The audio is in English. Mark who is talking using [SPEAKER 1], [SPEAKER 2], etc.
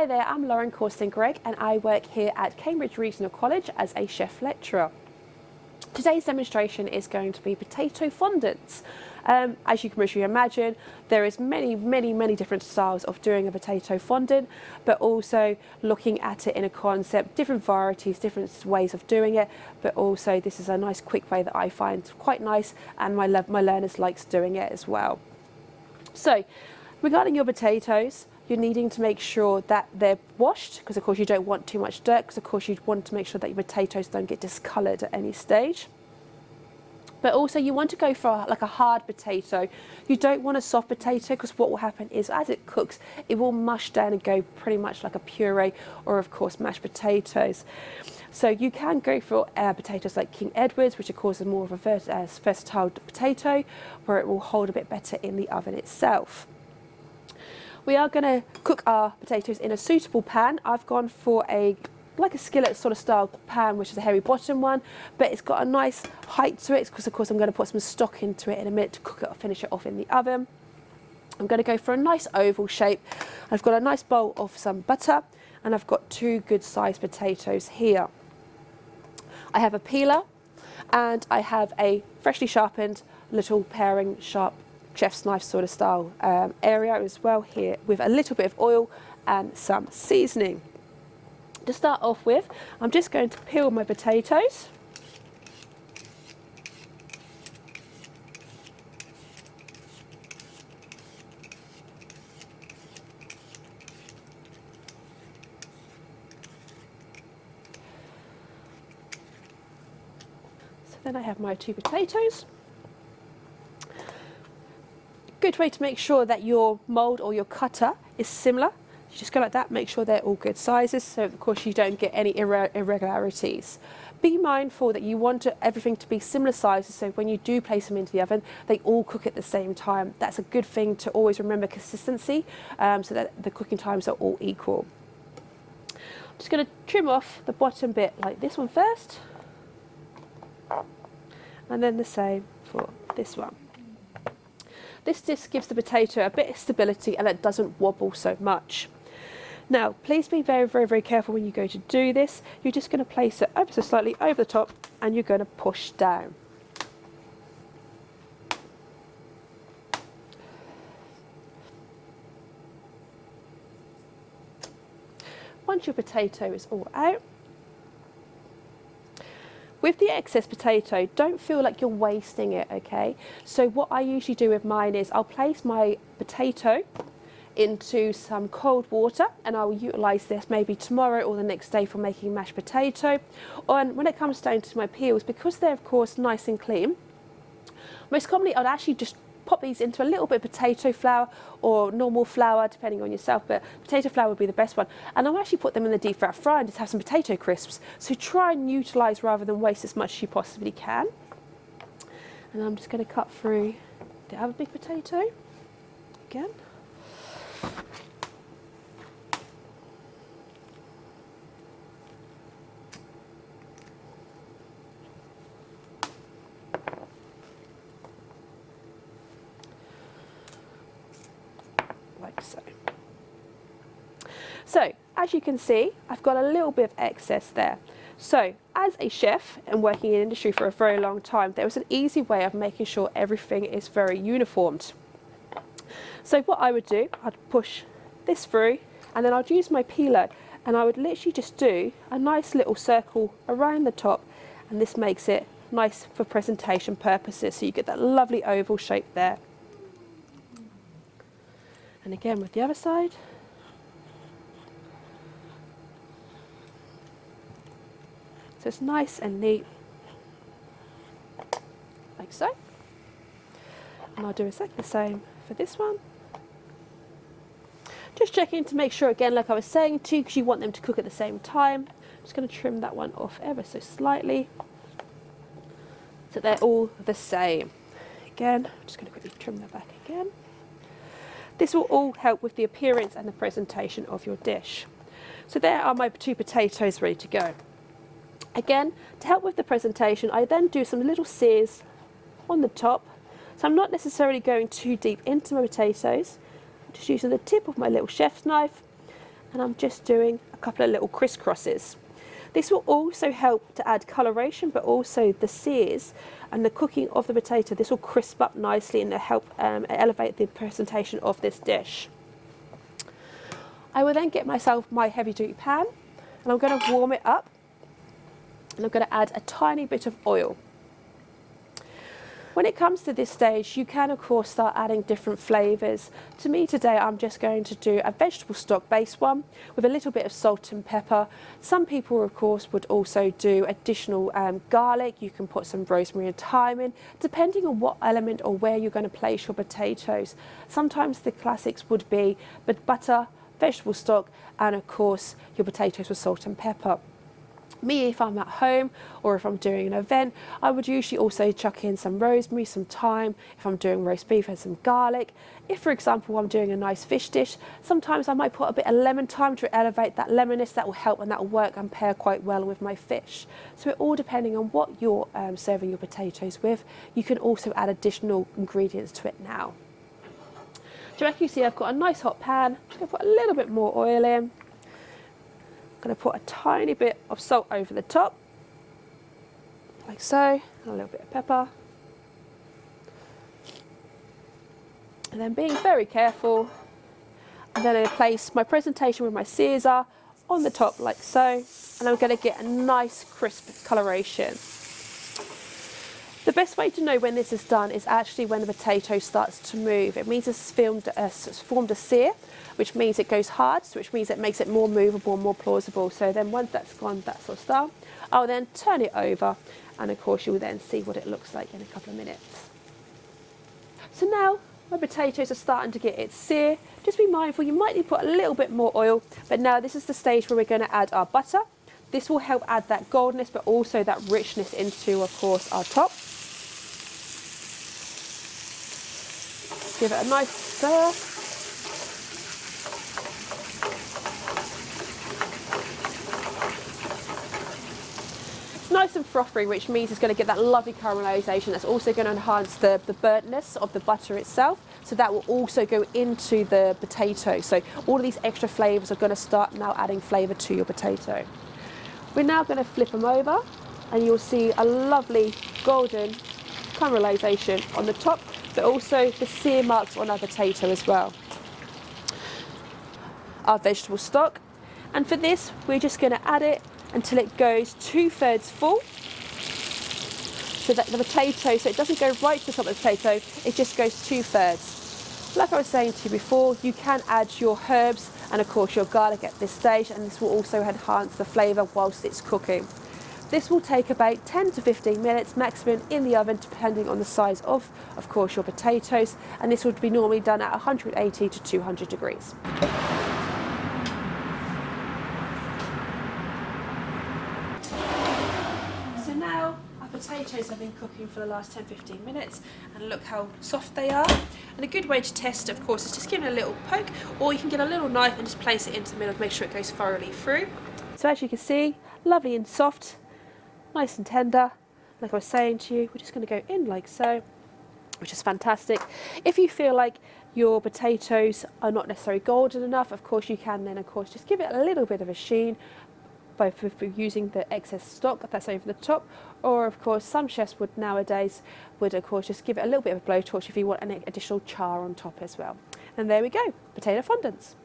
[SPEAKER 1] Hi there, I'm Lauren Cawston Gregg and I work here at Cambridge Regional College as a chef lecturer. Today's demonstration is going to be potato fondants. As you can probably imagine, there is many different styles of doing a potato fondant, but also looking at it in a concept, different varieties, different ways of doing it, but also this is a nice quick way that I find quite nice, and my learners likes doing it as well. So regarding your potatoes, you're needing to make sure that they're washed, because of course you don't want too much dirt, because of course you want to make sure that your potatoes don't get discoloured at any stage. But also you want to go for like a hard potato. You don't want a soft potato, because what will happen is as it cooks, it will mush down and go pretty much like a puree, or of course mashed potatoes. So you can go for potatoes like King Edward's, which of course is more of a versatile potato, where it will hold a bit better in the oven itself. We are going to cook our potatoes in a suitable pan. I've gone for like a skillet sort of style pan, which is a hairy bottom one, but it's got a nice height to it, because of course I'm going to put some stock into it in a minute to cook it or finish it off in the oven. I'm going to go for a nice oval shape. I've got a nice bowl of some butter, and I've got 2 good sized potatoes here. I have a peeler, and I have a freshly sharpened little paring sharp chef's knife sort of style area as well here, with a little bit of oil and some seasoning. To start off with, I'm just going to peel my potatoes. So then I have my 2 potatoes. Good way to make sure that your mould or your cutter is similar. You just go like that, make sure they're all good sizes, so of course you don't get any irregularities. Be mindful that you want everything to be similar sizes, so when you do place them into the oven, they all cook at the same time. That's a good thing to always remember, consistency, so that the cooking times are all equal. I'm just going to trim off the bottom bit like this one first, and then the same for this one. This just gives the potato a bit of stability, and it doesn't wobble so much. Now, please be very careful when you go to do this. You're just going to place it ever so slightly over the top, and you're going to push down. Once your potato is all out, with the excess potato, don't feel like you're wasting it, okay? So what I usually do with mine is I'll place my potato into some cold water, and I will utilise this maybe tomorrow or the next day for making mashed potato. And when it comes down to my peels, because they're of course nice and clean, most commonly I'd actually just pop these into a little bit of potato flour or normal flour, depending on yourself, but potato flour would be the best one. And I'll actually put them in the deep fat fryer and just have some potato crisps. So try and utilise rather than waste as much as you possibly can. And I'm just going to cut through the other big potato again. Like so. So as you can see, I've got a little bit of excess there. So as a chef and working in industry for a very long time, there was an easy way of making sure everything is very uniformed. So what I would do, I'd push this through, and then I'd use my peeler, and I would literally just do a nice little circle around the top, and this makes it nice for presentation purposes, so you get that lovely oval shape there. And again with the other side. So it's nice and neat, like so. And I'll do exactly the same for this one. Just checking to make sure, again, like I was saying to you, because you want them to cook at the same time. Just going to trim that one off ever so slightly, so they're all the same. Again, I'm just going to quickly trim that back again. This will all help with the appearance and the presentation of your dish. So there are my 2 potatoes ready to go. Again, to help with the presentation, I then do some little sears on the top. So I'm not necessarily going too deep into my potatoes. I'm just using the tip of my little chef's knife, and I'm just doing a couple of little crisscrosses. This will also help to add coloration, but also the sears and the cooking of the potato. This will crisp up nicely and help elevate the presentation of this dish. I will then get myself my heavy duty pan, and I'm going to warm it up, and I'm going to add a tiny bit of oil. When it comes to this stage, you can of course start adding different flavours. To me today, I'm just going to do a vegetable stock based one with a little bit of salt and pepper. Some people of course would also do additional garlic. You can put some rosemary and thyme in, depending on what element or where you're going to place your potatoes. Sometimes the classics would be butter, vegetable stock, and of course your potatoes with salt and pepper. Me, if I'm at home or if I'm doing an event, I would usually also chuck in some rosemary, some thyme. If I'm doing roast beef, and some garlic. If, for example, I'm doing a nice fish dish, sometimes I might put a bit of lemon thyme to elevate that lemonness. That will help, and that will work and pair quite well with my fish. So it all depending on what you're serving your potatoes with. You can also add additional ingredients to it now. So as you see, I've got a nice hot pan. I'm going to put a little bit more oil in. I'm going to put a tiny bit of salt over the top, like so, and a little bit of pepper. And then being very careful, I'm going to place my presentation with my Caesar on the top like so, and I'm going to get a nice crisp coloration. The best way to know when this is done is actually when the potato starts to move. It means it's formed a sear, which means it goes hard, which means it makes it more movable, more plausible. So then once that's gone, that sort of style, I'll then turn it over, and of course you'll then see what it looks like in a couple of minutes. So now my potatoes are starting to get its sear. Just be mindful, you might need to put a little bit more oil, but now this is the stage where we're going to add our butter. This will help add that goldness, but also that richness into, of course, our top. Give it a nice stir. It's nice and frothy, which means it's going to get that lovely caramelisation. That's also going to enhance the burntness of the butter itself. So that will also go into the potato. So all of these extra flavours are going to start now adding flavour to your potato. We're now going to flip them over, and you'll see a lovely golden caramelisation on the top, but also the sear marks on our potato as well. Our vegetable stock, and for this we're just going to add it until it goes 2/3 full, so that the potato, so it doesn't go right to the top of the potato, it just goes 2/3. Like I was saying to you before, you can add your herbs and of course your garlic at this stage, and this will also enhance the flavour whilst it's cooking. This will take about 10 to 15 minutes maximum in the oven, depending on the size of course, your potatoes, and this would be normally done at 180 to 200 degrees. So now our potatoes have been cooking for the last 10-15 minutes, and look how soft they are. And a good way to test, of course, is just give it a little poke, or you can get a little knife and just place it into the middle to make sure it goes thoroughly through. So as you can see, lovely and soft. Nice and tender. Like I was saying to you, we're just going to go in like so, which is fantastic. If you feel like your potatoes are not necessarily golden enough, of course you can then of course just give it a little bit of a sheen, both with using the excess stock that's over the top, or of course some chefs would nowadays of course just give it a little bit of a blowtorch if you want an additional char on top as well. And there we go, potato fondants.